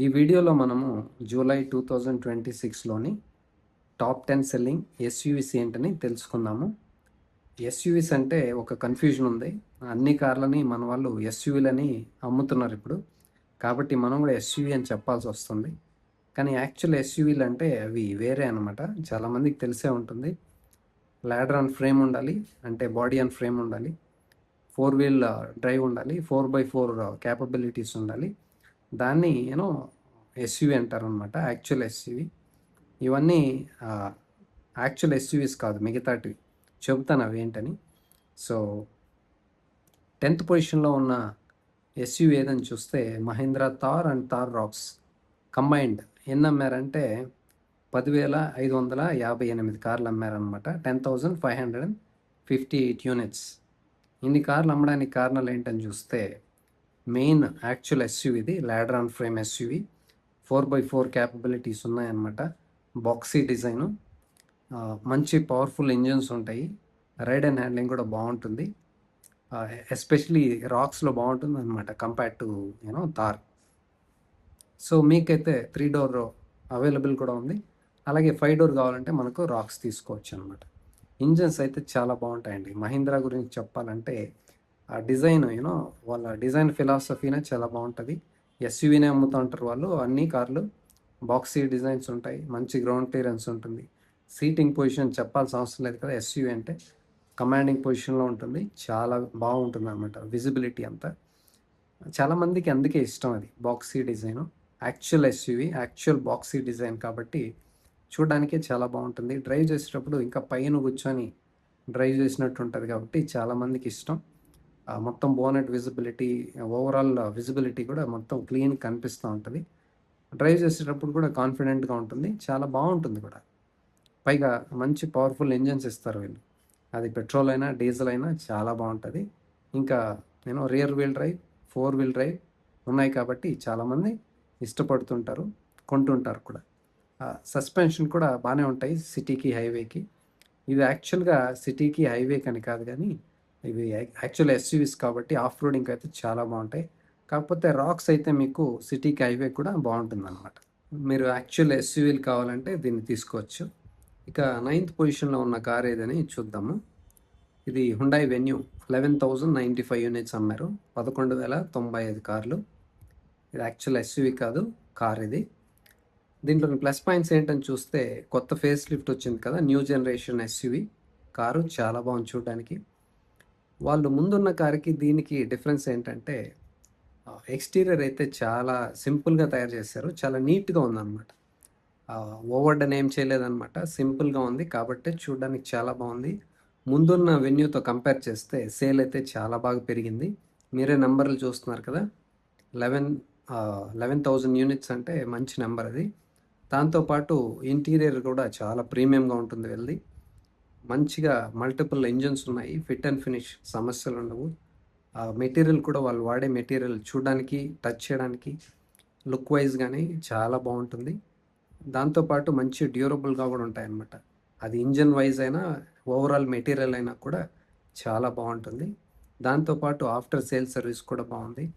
ఈ వీడియోలో మనము జూలై 2026లోని టాప్ 10 సెల్లింగ్ ఎస్యూవీస్ ఏంటని తెలుసుకుందాము. ఎస్యూవీస్ అంటే ఒక కన్ఫ్యూజన్ ఉంది. అన్ని కార్లని మన వాళ్ళు ఎస్యూవీలని అమ్ముతున్నారు ఇప్పుడు. కాబట్టి మనం కూడా ఎస్యూవీ అని చెప్పాల్సి వస్తుంది. కానీ యాక్చువల్ ఎస్యూవీలు అంటే అవి వేరే అనమాట. చాలామందికి తెలిసే ఉంటుంది. లాడర్ అండ్ ఫ్రేమ్ ఉండాలి, అంటే బాడీ అండ్ ఫ్రేమ్ ఉండాలి, 4 వీల్ డ్రైవ్ ఉండాలి, 4x4 క్యాపబిలిటీస్ ఉండాలి. దాన్ని ఎస్యూవీ అంటారనమాట, యాక్చువల్ ఎస్యూవీ. ఇవన్నీ యాక్చువల్ ఎస్యూవీస్ కాదు, మిగతాటివి. చెబుతాను అవి ఏంటని. సో 10th పొజిషన్లో ఉన్న ఎస్యూవీ ఏదని చూస్తే Mahindra Thar and Thar Roxx combined ఎన్ని అమ్మారంటే 10,558 కార్లు అమ్మారనమాట. 10,558 యూనిట్స్. ఇన్ని కార్లు అమ్మడానికి కారణాలు ఏంటని చూస్తే మెయిన్ యాక్చువల్ ఎస్యూవీది ladder and frame SUV, 4x4 capabilities ఉన్నాయన్నమాట. బాక్సీ డిజైను, మంచి పవర్ఫుల్ ఇంజిన్స్ ఉంటాయి, రైడ్ అండ్ హ్యాండ్లింగ్ కూడా బాగుంటుంది. ఎస్పెషలీ రాక్స్లో బాగుంటుంది అనమాట కంపేర్ టు థార్. సో మీకైతే 3 డోర్ అవైలబుల్ కూడా ఉంది. అలాగే 5 డోర్ కావాలంటే మనకు రాక్స్ తీసుకోవచ్చు అనమాట. ఇంజన్స్ అయితే చాలా బాగుంటాయండి. మహీంద్రా గురించి చెప్పాలంటే ఆ డిజైన్ వాళ్ళ డిజైన్ ఫిలాసఫీనే చాలా బాగుంటుంది. ఎస్యూవీనే అమ్ముతూ ఉంటారు వాళ్ళు. అన్ని కార్లు బాక్సీ డిజైన్స్ ఉంటాయి, మంచి గ్రౌండ్ క్లియరెన్స్ ఉంటుంది. సీటింగ్ పొజిషన్ చెప్పాల్సిన అవసరం లేదు కదా. ఎస్యూవీ అంటే కమాండింగ్ పొజిషన్లో ఉంటుంది, చాలా బాగుంటుంది అనమాట. విజిబిలిటీ అంతా చాలామందికి అందుకే ఇష్టం అది boxy design. Actual SUV actual boxy design కాబట్టి చూడడానికే చాలా బాగుంటుంది. డ్రైవ్ చేసేటప్పుడు ఇంకా పైన కూర్చొని డ్రైవ్ చేసినట్టు ఉంటుంది కాబట్టి చాలామందికి ఇష్టం. మొత్తం బోనెట్ విజిబిలిటీ, ఓవరాల్ విజిబిలిటీ కూడా మొత్తం క్లీన్ కనిపిస్తూ ఉంటుంది. డ్రైవ్ చేసేటప్పుడు కూడా కాన్ఫిడెంట్గా ఉంటుంది, చాలా బాగుంటుంది కూడా. పైగా మంచి పవర్ఫుల్ ఇంజన్స్ ఇస్తారు వీళ్ళు. అది పెట్రోల్ అయినా డీజిల్ అయినా చాలా బాగుంటుంది. ఇంకా rear wheel drive, 4 wheel drive ఉన్నాయి కాబట్టి చాలామంది ఇష్టపడుతుంటారు, కొంటుంటారు కూడా. సస్పెన్షన్ కూడా బాగానే ఉంటాయి సిటీకి, హైవేకి. ఇవి యాక్చువల్గా సిటీకి, హైవేకి అని కాదు, కానీ ఇవి యాక్చువల్ ఎస్యూవీస్ కాబట్టి ఆఫ్ రోడింగ్కి అయితే చాలా బాగుంటాయి. కాకపోతే రాక్స్ అయితే మీకు సిటీకి, హైవే కూడా బాగుంటుంది అనమాట. మీరు యాక్చువల్ ఎస్యూవీలు కావాలంటే దీన్ని తీసుకోవచ్చు. ఇక 9th పొజిషన్లో ఉన్న కార్ ఏదని చూద్దాము. ఇది హుండాయ్ వెన్యూ, 11,095 యూనిట్స్ అమ్మారు, 11,095 కార్లు. ఇది యాక్చువల్ ఎస్యూవీ కాదు, కార్ ఇది. దీంట్లోని ప్లస్ పాయింట్స్ ఏంటని చూస్తే కొత్త ఫేస్ లిఫ్ట్ వచ్చింది కదా, న్యూ జనరేషన్ ఎస్యూవీ కారు చాలా బాగుంది చూడడానికి. వాళ్ళు ముందున్న కారుకి దీనికి డిఫరెన్స్ ఏంటంటే ఎక్స్టీరియర్ అయితే చాలా సింపుల్గా తయారు చేశారు, చాలా నీట్గా ఉందన్నమాట. ఓవర్ డన్ ఏం చేయలేదన్నమాట, సింపుల్గా ఉంది కాబట్టి చూడడానికి చాలా బాగుంది. ముందున్న వెన్యూతో కంపేర్ చేస్తే సేల్ అయితే చాలా బాగా పెరిగింది. మీరే నెంబర్లు చూస్తున్నారు కదా, 11,000 యూనిట్స్ అంటే మంచి నెంబర్ అది. దాంతోపాటు ఇంటీరియర్ కూడా చాలా ప్రీమియంగా ఉంటుంది వెళ్ళి. మంచిగా మల్టిపుల్ ఇంజన్స్ ఉన్నాయి, ఫిట్ అండ్ ఫినిష్ సమస్యలు ఉండవు. మెటీరియల్ కూడా వాళ్ళు వాడే మెటీరియల్ చూడడానికి, టచ్ చేయడానికి, లుక్ వైజ్ కానీ చాలా బాగుంటుంది. దాంతోపాటు మంచి డ్యూరబుల్గా కూడా ఉంటాయి అన్నమాట. అది ఇంజన్ వైజ్ అయినా, ఓవరాల్ మెటీరియల్ అయినా కూడా చాలా బాగుంటుంది. దాంతోపాటు ఆఫ్టర్ సేల్ సర్వీస్ కూడా బాగుంది.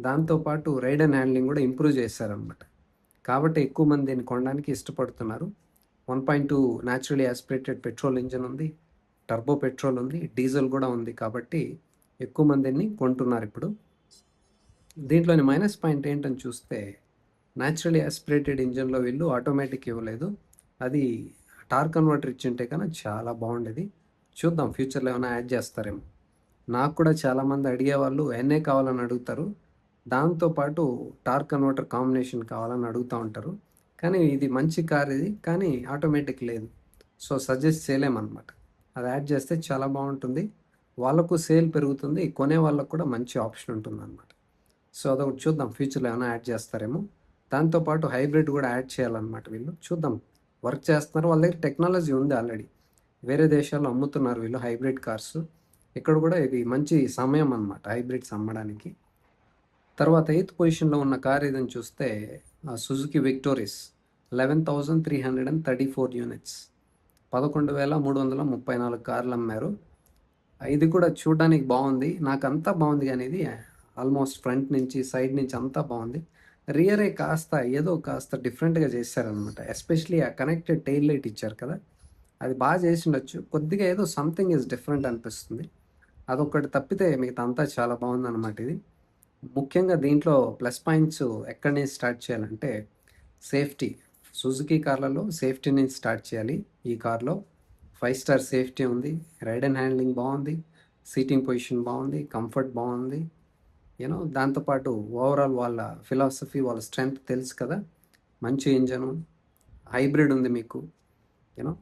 దాంతోపాటు రైడ్ అండ్ హ్యాండ్లింగ్ కూడా ఇంప్రూవ్ చేశారనమాట. కాబట్టి ఎక్కువ మంది దీన్ని కొనడానికి ఇష్టపడుతున్నారు. 1.2 న్యాచురలీ యాస్పిరేటెడ్ పెట్రోల్ ఇంజన్ ఉంది, టర్బో పెట్రోల్ ఉంది, డీజిల్ కూడా ఉంది కాబట్టి ఎక్కువ మందిని కొంటున్నారు ఇప్పుడు. దీంట్లోని మైనస్ పాయింట్ ఏంటని చూస్తే న్యాచురలీ యాస్పిరేటెడ్ ఇంజన్లో వీళ్ళు ఆటోమేటిక్ ఇవ్వలేదు. అది టార్క్ కన్వర్టర్ ఇచ్చింటే కన్నా చాలా బాగుండేది. చూద్దాం ఫ్యూచర్లో ఏమైనా యాడ్ చేస్తారేమో. నాకు కూడా చాలామంది అడిగేవాళ్ళు ఎన్ఏ కావాలని అడుగుతారు, దాంతోపాటు టార్క్ కన్వర్టర్ కాంబినేషన్ కావాలని అడుగుతూ ఉంటారు. కానీ ఇది మంచి కార్ ఇది, కానీ ఆటోమేటిక్ లేదు. సో సజెస్ట్ చేయలేమన్నమాట. అది యాడ్ చేస్తే చాలా బాగుంటుంది, వాళ్ళకు సేల్ పెరుగుతుంది, కొనే వాళ్ళకు కూడా మంచి ఆప్షన్ ఉంటుంది అన్నమాట. సో అదొకటి చూద్దాం ఫ్యూచర్లో ఏమైనా యాడ్ చేస్తారేమో. దాంతోపాటు హైబ్రిడ్ కూడా యాడ్ చేయాలన్నమాట వీళ్ళు. చూద్దాం, వర్క్ చేస్తున్నారు, వాళ్ళ దగ్గర టెక్నాలజీ ఉంది ఆల్రెడీ. వేరే దేశాల్లో అమ్ముతున్నారు వీళ్ళు హైబ్రిడ్ కార్స్. ఇక్కడ కూడా ఇది మంచి సమయం అన్నమాట హైబ్రిడ్స్ అమ్మడానికి. తర్వాత 8th పొజిషన్లో ఉన్న కార్ ఏదని చూస్తే సుజుకి విక్టోరియస్, 11,334 యూనిట్స్, 11,334 కార్లు అమ్మారు. ఇది కూడా చూడడానికి బాగుంది, నాకు అంతా బాగుంది. కానీ ఇది ఆల్మోస్ట్ ఫ్రంట్ నుంచి, సైడ్ నుంచి అంతా బాగుంది. రియరే కాస్త డిఫరెంట్‌గా చేశారనమాట. ఎస్పెషల్లీ ఆ కనెక్టెడ్ టెయిల్ లైట్ ఇచ్చారు కదా! అది చేసుండొచ్చు. కొద్దిగా ఏదో సంథింగ్ ఈస్ డిఫరెంట్ అనిపిస్తుంది. అదొక్కటి తప్పితే మిగతా అంతా చాలా బావుందనమాట ఇది. ముఖ్యంగా దీంట్లో ప్లస్ పాయింట్స్ ఎక్కడి నుంచి స్టార్ట్ చేయాలంటే సేఫ్టీ. సుజుకి కార్లలో సేఫ్టీ నుంచి స్టార్ట్ చేయాలి. ఈ కార్‌లో 5 స్టార్ సేఫ్టీ ఉంది. రైడ్ అండ్ హ్యాండ్లింగ్ బావుంది. సీటింగ్ పొజిషన్ బావుంది. కంఫర్ట్ బావుంది. దాంతో పాటు ఓవరాల్ వాళ్ళ ఫిలాసఫీ, వాళ్ళ స్ట్రెంగ్త్ తెలుసు కదా! మంచి ఇంజను, హైబ్రిడ్ ఉంది మీకు. యూనో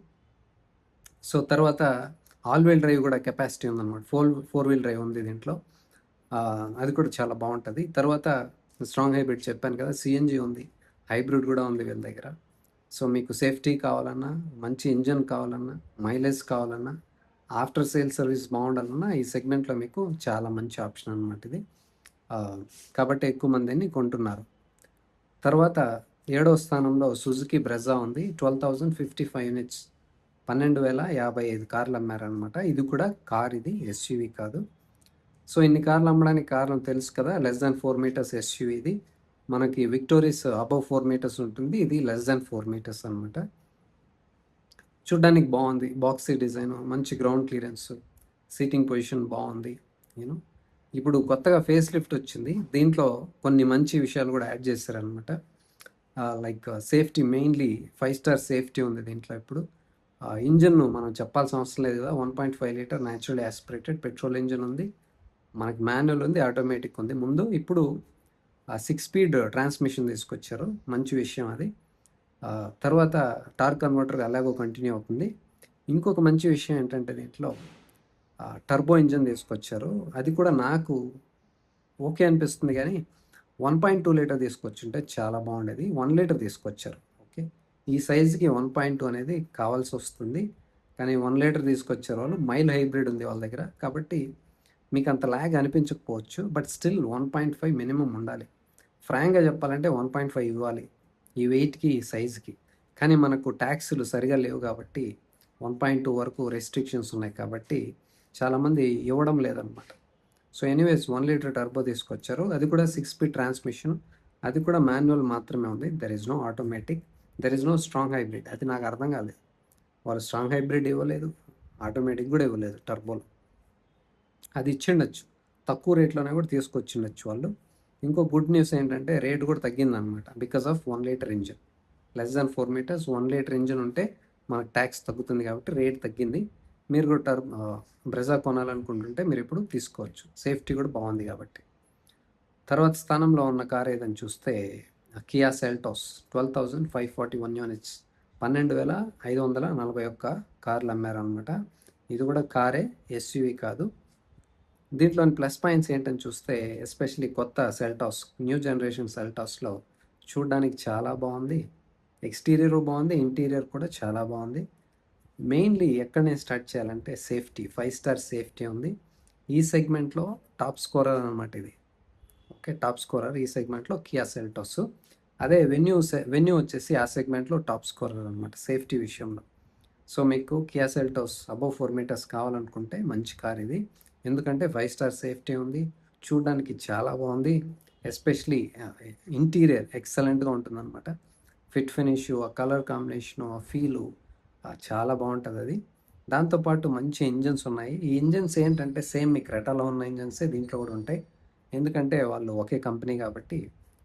సో, తర్వాత ఆల్ వీల్ డ్రైవ్ కూడా కెపాసిటీ ఉందనమాట. ఫోర్ వీల్ డ్రైవ్ ఉంది దీంట్లో. అది కూడా చాలా బావుంటది. తర్వాత స్ట్రాంగ్ హైబ్రిడ్ చెప్పాను కదా! సీఎన్‌జీ ఉంది. హైబ్రిడ్ కూడా ఉంది వీళ్ళ దగ్గర. సో, మీకు సేఫ్టీ కావాలన్నా, మంచి ఇంజిన్ కావాలన్నా, మైలేజ్ కావాలన్నా, ఆఫ్టర్ సేల్ సర్వీస్ బావుండాలన్నా ఈ సెగ్మెంట్‌లో మీకు చాలా మంచి ఆప్షన్ అనమాట ఇది. కాబట్టి ఎక్కువ మంది దీన్ని కొంటున్నారు. తర్వాత ఏడో స్థానంలో సుజుకి బ్రెజా ఉంది. 12,055 యూనిట్స్, 12,055 కార్లు అమ్మారనమాట. ఇది కూడా ఇది ఎస్యూవీ కాదు. సో, ఇన్ని కార్లు అమ్మడానికి కారణం తెలుసు కదా! లెస్ దాన్ 4 మీటర్స్ ఎస్యూవీ ఇది. మనకి విక్టోరియస్ అబవ్ 4 మీటర్స్ ఉంటుంది. ఇది లెస్ దాన్ 4 మీటర్స్ అనమాట. చూడ్డానికి బావుంది. బాక్సీ డిజైను, మంచి గ్రౌండ్ క్లియరెన్స్, సీటింగ్ పొజిషన్ బావుంది. యూనో ఇప్పుడు కొత్తగా ఫేస్ లిఫ్ట్ వచ్చింది. దీంట్లో కొన్ని మంచి విషయాలు కూడా యాడ్ చేశారనమాట. Like safety, mainly 5 star safety ఉంది దీంట్లో ఇప్పుడు. ఇంజిన్ను మనం చెప్పాల్సిన అవసరం లేదు కదా! 1.5 litre naturally aspirated petrol engine ఉంది. మనకి మాన్యువల్ ఉంది, ఆటోమేటిక్ ఉంది ముందు. ఇప్పుడు 6 స్పీడ్ ట్రాన్స్మిషన్ తీసుకొచ్చారు. మంచి విషయం అది. తర్వాత టార్క్ కన్వర్టర్ ఎలాగో కంటిన్యూ అవుతుంది. ఇంకొక మంచి విషయం ఏంటంటే దీంట్లో టర్బో ఇంజిన్ తీసుకొచ్చారు. అది కూడా నాకు ఓకే అనిపిస్తుంది కానీ 1.2 లీటర్ తీసుకొచ్చుంటే చాలా బాగుండేది. 1 లీటర్ తీసుకొచ్చారు. ఓకే, ఈ సైజుకి 1.2 అనేది కావాల్సి వస్తుంది. కానీ 1 లీటర్ తీసుకొచ్చారు వాళ్ళు. మైల్ హైబ్రిడ్ ఉంది వాళ్ళ దగ్గర. కాబట్టి మీకు అంత ల్యాగ్ అనిపించకపోవచ్చు. బట్ స్టిల్ 1.5 మినిమం ఉండాలి. ఫ్రాంక్గా చెప్పాలంటే 1.5 ఇవ్వాలి ఈ వెయిట్కి, ఈ సైజుకి. కానీ మనకు ట్యాక్సులు సరిగా లేవు కాబట్టి 1.2 వరకు రెస్ట్రిక్షన్స్ ఉన్నాయి కాబట్టి చాలామంది ఇవ్వడం లేదనమాట. సో ఎనీవేస్ 1 లీటర్ టర్బో తీసుకొచ్చారు. అది కూడా 6 స్పీడ్ ట్రాన్స్మిషన్. అది కూడా మాన్యువల్ మాత్రమే ఉంది. There is no automatic, there is no strong hybrid. అది నాకు అర్థం కాలేదు. వాళ్ళు స్ట్రాంగ్ హైబ్రిడ్ ఇవ్వలేదు, ఆటోమేటిక్ కూడా ఇవ్వలేదు టర్బోలో. అది ఇచ్చిండొచ్చు, తక్కువ రేట్లోనే కూడా తీసుకొచ్చిండొచ్చు వాళ్ళు. ఇంకో గుడ్ న్యూస్ ఏంటంటే రేట్ కూడా తగ్గిందనమాట because of 1 litre engine. Less than 4 metres 1 litre engine ఉంటే మనకు ట్యాక్స్ తగ్గుతుంది కాబట్టి రేట్ తగ్గింది. మీరు కూడా బ్రెజా కొనాలనుకుంటుంటే మీరు ఇప్పుడు తీసుకోవచ్చు. సేఫ్టీ కూడా బాగుంది కాబట్టి. తర్వాత స్థానంలో ఉన్న కార్ ఏదని చూస్తే కియా సెల్టాస్ 12,541 యూనిట్స్, 12,541 కార్లు అమ్మారనమాట. ఇది కూడా కారే, ఎస్యూవీ కాదు. దీంట్లోని ప్లస్ పాయింట్స్ ఏంటని చూస్తే ఎస్పెషల్లీ కొత్త సెల్టాస్, న్యూ జనరేషన్ సెల్టాస్లో చూడడానికి చాలా బాగుంది. ఎక్స్టీరియర్ బాగుంది, ఇంటీరియర్ కూడా చాలా బాగుంది. మెయిన్లీ ఎక్కడ నేను స్టార్ట్ చేయాలంటే సేఫ్టీ. 5 స్టార్ సేఫ్టీ ఉంది. ఈ సెగ్మెంట్లో టాప్ స్కోరర్ అనమాట ఇది. ఓకే, టాప్ స్కోరర్ ఈ సెగ్మెంట్లో కియా సెల్టాస్. అదే వెన్యూ వచ్చేసి ఆ సెగ్మెంట్లో టాప్ స్కోరర్ అనమాట సేఫ్టీ విషయంలో. సో మీకు కియా సెల్టాస్ అబవ్ 4 మీటర్స్ కావాలనుకుంటే మంచి కార్ ఇది. ఎందుకంటే 5 స్టార్ సేఫ్టీ ఉంది, చూడడానికి చాలా బాగుంది. ఎస్పెషలీ ఇంటీరియర్ ఎక్సలెంట్గా ఉంటుందన్నమాట. ఫిట్ ఫినిష్, ఆ కలర్ కాంబినేషను, ఆ ఫీలు చాలా బాగుంటుంది అది. దాంతోపాటు మంచి ఇంజన్స్ ఉన్నాయి. ఈ ఇంజన్స్ ఏంటంటే సేమ్ మీ క్రెటాలో ఉన్న ఇంజన్సే దీంట్లో కూడా ఉంటాయి. ఎందుకంటే వాళ్ళు ఒకే కంపెనీ కాబట్టి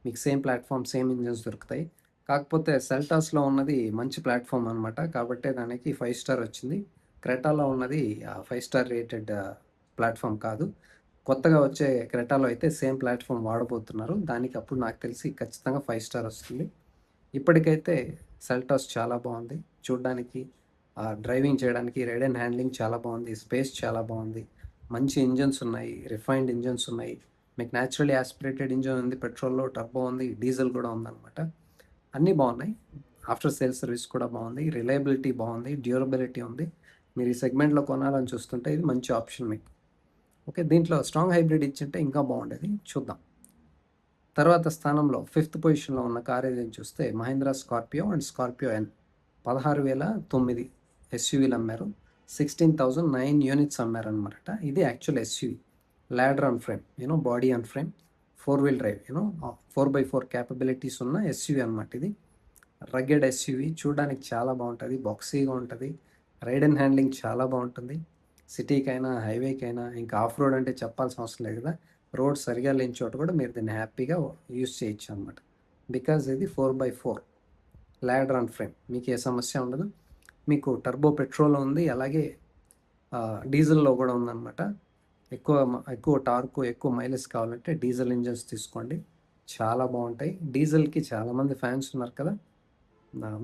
మీకు సేమ్ ప్లాట్ఫామ్, సేమ్ ఇంజన్స్ దొరుకుతాయి. కాకపోతే సెల్టాస్లో ఉన్నది మంచి ప్లాట్ఫామ్ అనమాట, కాబట్టి దానికి 5 స్టార్ వచ్చింది. క్రెటాలో ఉన్నది 5 స్టార్ రేటెడ్ ప్లాట్ఫామ్ కాదు. కొత్తగా వచ్చే క్రెటాలో అయితే సేమ్ ప్లాట్ఫామ్ వాడబోతున్నారు. దానికి అప్పుడు నాకు తెలిసి ఖచ్చితంగా 5 స్టార్ వస్తుంది. ఇప్పటికైతే సెల్టాస్ చాలా బాగుంది చూడడానికి, డ్రైవింగ్ చేయడానికి, రైడ్ అండ్ హ్యాండ్లింగ్ చాలా బాగుంది, స్పేస్ చాలా బాగుంది, మంచి ఇంజన్స్ ఉన్నాయి, రిఫైన్డ్ ఇంజన్స్ ఉన్నాయి. మీకు న్యాచురల్లీ యాస్పిరేటెడ్ ఇంజన్ ఉంది, పెట్రోల్లో టర్బో ఉంది, డీజిల్ కూడా ఉందన్నమాట. అన్నీ బాగున్నాయి. ఆఫ్టర్ సేల్ సర్వీస్ కూడా బాగుంది, రిలయబిలిటీ బాగుంది, డ్యూరబిలిటీ ఉంది. మీరు ఈ సెగ్మెంట్లో కొనాలని చూస్తుంటే ఇది మంచి ఆప్షన్ మీకు. ఓకే, దీంట్లో స్ట్రాంగ్ హైబ్రిడ్ ఇచ్చింటే ఇంకా బాగుండేది. చూద్దాం. తర్వాత స్థానంలో 5th పొజిషన్లో ఉన్న కార్ ఏదని చూస్తే Mahindra Scorpio and Scorpio N. 16,009 ఎస్యూవీలు అమ్మారు. 16,009 యూనిట్స్ అమ్మారనమాట. ఇది actual SUV, ladder on frame, body on frame, four wheel drive 4x4 capabilities ఉన్న ఎస్యూవి అనమాట ఇది. రగ్గెడ్ ఎస్యూవి, చూడడానికి చాలా బాగుంటుంది, బాక్సీగా ఉంటుంది, రైడ్ అండ్ హ్యాండ్లింగ్ చాలా బాగుంటుంది. సిటీకైనా హైవేకైనా, ఇంకా ఆఫ్ రోడ్ అంటే చెప్పాల్సిన అవసరం లేదు కదా, రోడ్ సరిగా లేని చోట కూడా మీరు దీన్ని హ్యాపీగా యూస్ చేయొచ్చు అనమాట. బికాజ్ ఇది 4x4 ల్యాడర్ ఆన్ ఫ్రేమ్, మీకు ఏ సమస్య ఉండదు. మీకు టర్బో పెట్రోల్ ఉంది, అలాగే డీజిల్లో కూడా ఉందన్నమాట. ఎక్కువ టార్క్, ఎక్కువ మైలేజ్ కావాలంటే డీజిల్ ఇంజన్స్ తీసుకోండి, చాలా బాగుంటాయి. డీజిల్కి చాలామంది ఫ్యాన్స్ ఉన్నారు కదా,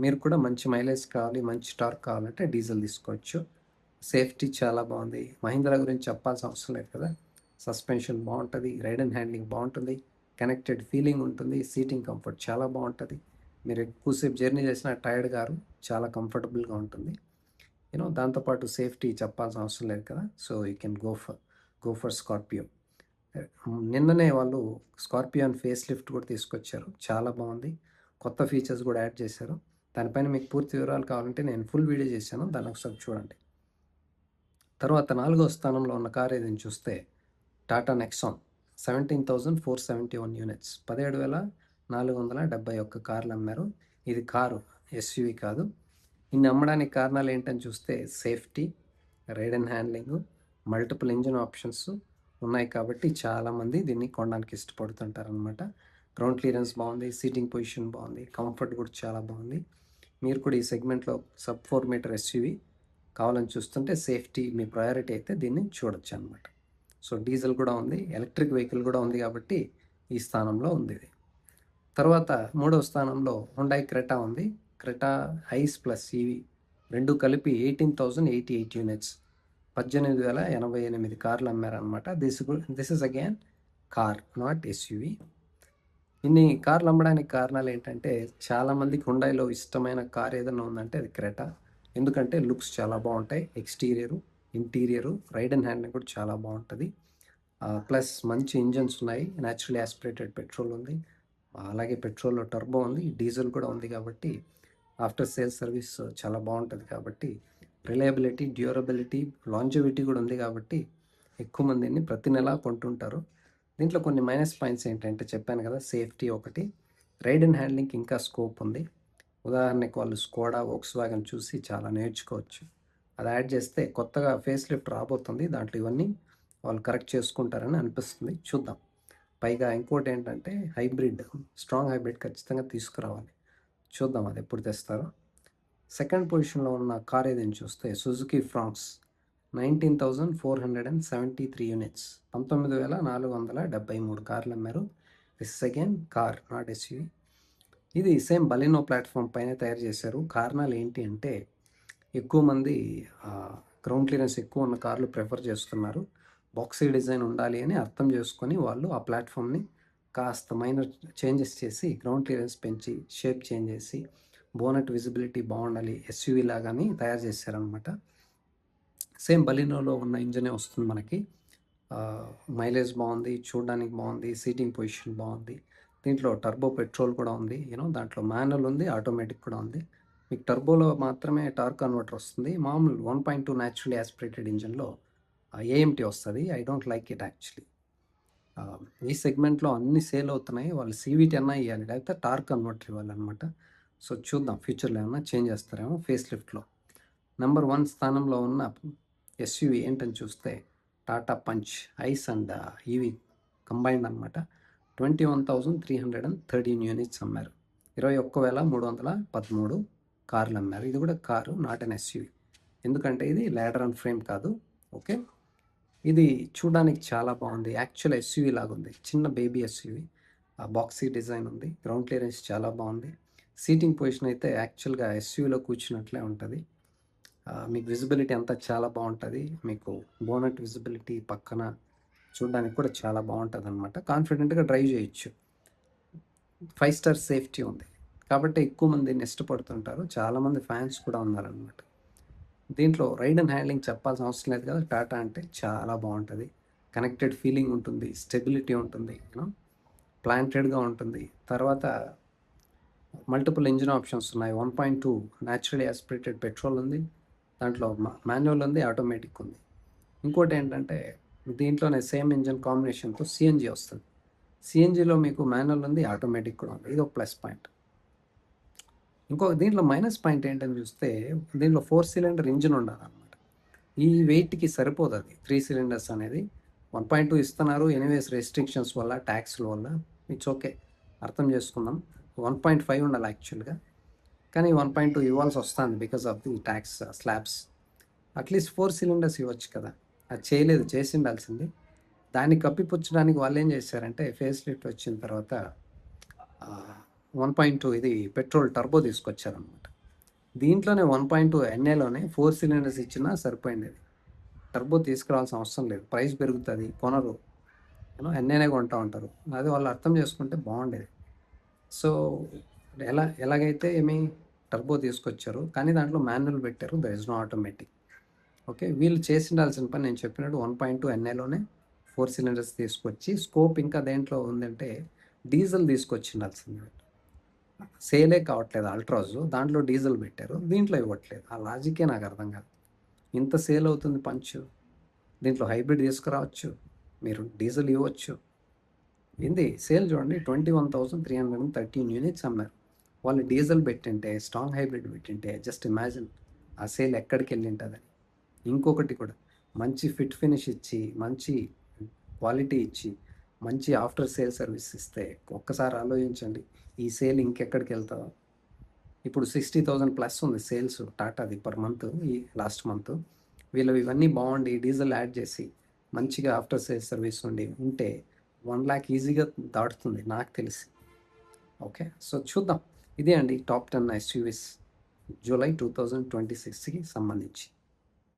మీరు కూడా మంచి మైలేజ్ కావాలి, మంచి టార్క్ కావాలంటే డీజిల్ తీసుకోవచ్చు. సేఫ్టీ చాలా బాగుంది. మహీంద్రా గురించి చెప్పాల్సిన అవసరం లేదు కదా, సస్పెన్షన్ బాగుంటుంది, రైడ్ అండ్ హ్యాండ్లింగ్ బాగుంటుంది, కనెక్టెడ్ ఫీలింగ్ ఉంటుంది, సీటింగ్ కంఫర్ట్ చాలా బాగుంటుంది. మీరు ఎక్కువసేపు జర్నీ చేసిన టైర్డ్ గారు చాలా కంఫర్టబుల్గా ఉంటుంది. దాంతోపాటు సేఫ్టీ చెప్పాల్సిన అవసరం లేదు కదా, so you can go for Scorpio. నిన్ననే వాళ్ళు స్కార్పియోన్ ఫేస్ లిఫ్ట్ కూడా తీసుకొచ్చారు, చాలా బాగుంది, కొత్త ఫీచర్స్ కూడా యాడ్ చేశారు. దానిపైన మీకు పూర్తి వివరాలు కావాలంటే నేను ఫుల్ వీడియో చేశాను, దాన్ని ఒకసారి చూడండి. తర్వాత 4వ స్థానంలో ఉన్న కార్ ఏదని చూస్తే టాటా నెక్సాన్ 17,471 యూనిట్స్, 17,471 కార్లు అమ్మారు. ఇది కారు, ఎస్యూవి కాదు. ఇన్ని అమ్మడానికి కారణాలు ఏంటని చూస్తే safety, ride and handling, multiple engine options ఉన్నాయి కాబట్టి చాలామంది దీన్ని కొనడానికి ఇష్టపడుతుంటారు అనమాట. గ్రౌండ్ క్లియరెన్స్ బాగుంది, సీటింగ్ పొజిషన్ బాగుంది, కంఫర్ట్ కూడా చాలా బాగుంది. మీరు కూడా ఈ సెగ్మెంట్లో సబ్ 4 మీటర్ ఎస్యూవి కావాలని చూస్తుంటే సేఫ్టీ మీ ప్రయారిటీ అయితే దీన్ని చూడొచ్చు అనమాట. సో డీజిల్ కూడా ఉంది, ఎలక్ట్రిక్ వెహికల్ కూడా ఉంది కాబట్టి ఈ స్థానంలో ఉంది ఇది. తర్వాత 3వ స్థానంలో హుండాయ్ క్రెటా ఉంది. క్రెటా ఐస్ ప్లస్ ఈవీ రెండు కలిపి 18,088 యూనిట్స్, 18,088 కార్లు అమ్మారనమాట. This is again car, not SUV. ఇన్ని కార్లు అమ్మడానికి కారణాలు ఏంటంటే, చాలామందికి హుండాయ్లో ఇష్టమైన కార్ ఏదైనా ఉందంటే అది క్రెటా. ఎందుకంటే లుక్స్ చాలా బాగుంటాయి, ఎక్స్టీరియరు, ఇంటీరియరు, రైడ్ అండ్ హ్యాండ్లింగ్ కూడా చాలా బాగుంటుంది. ప్లస్ మంచి ఇంజన్స్ ఉన్నాయి, న్యాచురల్ యాస్పిరేటెడ్ పెట్రోల్ ఉంది, అలాగే పెట్రోల్లో టర్బో ఉంది, డీజిల్ కూడా ఉంది కాబట్టి ఆఫ్టర్ సేల్ సర్వీస్ చాలా బాగుంటుంది. కాబట్టి రిలయబిలిటీ, డ్యూరబిలిటీ, లాంజివిటీ కూడా ఉంది కాబట్టి ఎక్కువ మందిని ప్రతి నెలా కొంటుంటారు. దీంట్లో కొన్ని మైనస్ పాయింట్స్ ఏంటంటే చెప్పాను కదా, సేఫ్టీ ఒకటి, రైడ్ అండ్ హ్యాండ్లింగ్ ఇంకా స్కోప్ ఉంది. ఉదాహరణకు వాళ్ళు స్కోడా, వోక్స్వాగన్ చూసి చాలా నేర్చుకోవచ్చు. అది యాడ్ చేస్తే కొత్తగా ఫేస్ లిఫ్ట్ రాబోతుంది, దాంట్లో ఇవన్నీ వాళ్ళు కరెక్ట్ చేసుకుంటారని అనిపిస్తుంది, చూద్దాం. పైగా ఇంకోటి ఏంటంటే హైబ్రిడ్, స్ట్రాంగ్ హైబ్రిడ్ ఖచ్చితంగా తీసుకురావాలి, చూద్దాం అది ఎప్పుడు తెస్తారో. సెకండ్ పొజిషన్లో ఉన్న కార్ ఏదని చూస్తే సుజుకి ఫ్రాంక్స్ 19,473 యూనిట్స్, 19,473 కార్లు అమ్మారు. This again car, not SUV. ఇది సేమ్ బలినో ప్లాట్ఫామ్ పైన తయారు చేశారు. కారణాలు ఏంటి అంటే, ఎక్కువ మంది గ్రౌండ్ క్లియరెన్స్ ఎక్కువ ఉన్న కార్లు ప్రిఫర్ చేస్తున్నారు, బాక్సీ డిజైన్ ఉండాలి అని అర్థం చేసుకొని వాళ్ళు ఆ ప్లాట్ఫామ్ని కాస్త మైనర్ చేంజెస్ చేసి, గ్రౌండ్ క్లియరెన్స్ పెంచి, షేప్ చేంజ్ చేసి, బోనట్ విజిబిలిటీ బాగుండాలి, ఎస్యూవి లాగాని తయారు చేశారనమాట. సేమ్ బలినోలో ఉన్న ఇంజనే వస్తుంది మనకి. మైలేజ్ బాగుంది, చూడడానికి బాగుంది, సీటింగ్ పొజిషన్ బాగుంది. దీంట్లో టర్బో పెట్రోల్ కూడా ఉంది, దాంట్లో మాన్యువల్ ఉంది, ఆటోమేటిక్ కూడా ఉంది. మీకు టర్బోలో మాత్రమే టార్క్ కన్వర్టర్ వస్తుంది, మామూలు 1.2 న్యాచురల్లీ యాస్పిరేటెడ్ ఇంజన్లో ఏఎంటీ వస్తుంది. I don't like it actually. ఈ సెగ్మెంట్లో అన్ని సేల్ అవుతున్నాయి, వాళ్ళు CVT అన్నా ఇవ్వాలి, లేకపోతే టార్క్ కన్వర్టర్ ఇవ్వాలన్నమాట. సో చూద్దాం ఫ్యూచర్లో ఏమన్నా చేంజ్ చేస్తారేమో ఫేస్ లిఫ్ట్లో. నెంబర్ 1 స్థానంలో ఉన్న ఎస్యూవి ఏంటని చూస్తే Tata punch ice and EV combined అనమాట. 21,313 యూనిట్స్ అమ్మారు, 21,313 కార్లు అమ్మారు. ఇది కూడా కారు, నాట్ అన్ ఎస్యూవి, ఎందుకంటే ఇది ల్యాడర్ అండ్ ఫ్రేమ్ కాదు. ఓకే, ఇది చూడడానికి చాలా బాగుంది, యాక్చువల్ ఎస్యూవి లాగా ఉంది, చిన్న బేబీ ఎస్యూవి, బాక్సీ డిజైన్ ఉంది, గ్రౌండ్ క్లియరెన్స్ చాలా బాగుంది, సీటింగ్ పొజిషన్ అయితే యాక్చువల్గా ఎస్యూవిలో కూర్చున్నట్లే ఉంటుంది. మీకు విజిబిలిటీ అంతా చాలా బాగుంటుంది, మీకు బోనట్ విజిబిలిటీ పక్కన చూడడానికి కూడా చాలా బాగుంటుంది అనమాట. కాన్ఫిడెంట్గా డ్రైవ్ చేయొచ్చు, 5 స్టార్ సేఫ్టీ ఉంది కాబట్టి ఎక్కువ మంది దీన్ని ఇష్టపడుతుంటారు, చాలామంది ఫ్యాన్స్ కూడా ఉన్నారనమాట. దీంట్లో రైడ్ అండ్ హ్యాండ్లింగ్ చెప్పాల్సిన అవసరం లేదు కదా, టాటా అంటే చాలా బాగుంటుంది, కనెక్టెడ్ ఫీలింగ్ ఉంటుంది, స్టెబిలిటీ ఉంటుంది, ప్లాంటెడ్గా ఉంటుంది. తర్వాత మల్టిపుల్ ఇంజిన్ ఆప్షన్స్ ఉన్నాయి, 1.2 న్యాచురల్ యాస్పిరేటెడ్ పెట్రోల్ ఉంది, దాంట్లో మాన్యువల్ ఉంది, ఆటోమేటిక్ ఉంది. ఇంకోటి ఏంటంటే దీంట్లోనే సేమ్ ఇంజిన్ కాంబినేషన్తో CNG వస్తుంది, సిఎన్జిలో మీకు మాన్యువల్ ఉంది, ఆటోమేటిక్ కూడా ఉంది. ఇది ఒక ప్లస్ పాయింట్. ఇంకో దీంట్లో మైనస్ పాయింట్ ఏంటని చూస్తే దీంట్లో 4 సిలిండర్ ఇంజిన్ ఉండాలన్నమాట. ఈ వెయిట్కి సరిపోదు అది 3 సిలిండర్స్ అనేది. 1.2 ఇస్తున్నారు, ఎనీవేస్ రెస్ట్రిక్షన్స్ వల్ల, ట్యాక్స్ల వల్ల. ఇట్స్ ఓకే, అర్థం చేసుకుందాం. 1.5 ఉండాలి యాక్చువల్గా, కానీ 1.2 ఇవ్వాల్సి వస్తుంది because of the tax slabs. At least 4 cylinders ఇవ్వచ్చు కదా, అది చేయలేదు, చేసి ఉండాల్సింది. దాన్ని కప్పిపుచ్చడానికి వాళ్ళు ఏం చేశారంటే ఫేస్ లిఫ్ట్ వచ్చిన తర్వాత 1.2 ఇది పెట్రోల్ టర్బో తీసుకొచ్చారనమాట. దీంట్లోనే 1.2 ఎన్ఏలోనే 4 సిలిండర్స్ ఇచ్చినా సరిపోయింది. అది టర్బో తీసుకురావాల్సిన అవసరం లేదు, ప్రైస్ పెరుగుతుంది, కొనరు, ఎన్ఏనే కొంటూ ఉంటారు. అది వాళ్ళు అర్థం చేసుకుంటే బాగుండేది. సో ఎలాగైతే ఏమి టర్బో తీసుకొచ్చారు, కానీ దాంట్లో మాన్యువల్ పెట్టారు, there is no automatic. Okay, వీళ్ళు చేసి ఉండాల్సిన పని నేను చెప్పినట్టు 1.2 ఎన్ఏలోనే 4 సిలిండర్స్ తీసుకొచ్చి, స్కోప్ ఇంకా దేంట్లో ఉందంటే డీజిల్ తీసుకొచ్చి ఉండాల్సింది. సేలే కావట్లేదు అల్ట్రాస్, దాంట్లో డీజిల్ పెట్టారు, దీంట్లో ఇవ్వట్లేదు. ఆ లాజికే నాకు అర్థం కాదు. ఇంత సేల్ అవుతుంది పంచు, దీంట్లో హైబ్రిడ్ తీసుకురావచ్చు, మీరు డీజిల్ ఇవ్వచ్చు. ఏంది సేల్ చూడండి, 21,313 యూనిట్స్ అమ్మారు. వాళ్ళు డీజిల్ పెట్టింటే, స్ట్రాంగ్ హైబ్రిడ్ పెట్టింటే జస్ట్ ఇమాజిన్ ఆ సేల్ ఎక్కడికి వెళ్ళి ఉంటుందని. ఇంకొకటి కూడా, మంచి ఫిట్ ఫినిష్ ఇచ్చి, మంచి క్వాలిటీ ఇచ్చి, మంచి ఆఫ్టర్ సేల్ సర్వీస్ ఇస్తే ఒక్కసారి ఆలోచించండి ఈ సేల్ ఇంకెక్కడికి వెళ్తుందో. ఇప్పుడు 60,000 ప్లస్ ఉంది సేల్స్ టాటాది పర్ మంత్. ఈ లాస్ట్ మంత్ వీళ్ళు ఇవన్నీ బాగుండి డీజిల్ యాడ్ చేసి మంచిగా ఆఫ్టర్ సేల్ సర్వీస్ ఉంటే 1 lakh ఈజీగా దాటుతుంది నాకు తెలిసి. ఓకే, సో చూద్దాం. ఇదే అండి టాప్ 10 ఎస్యూవీస్ జూలై 2026కి సంబంధించి.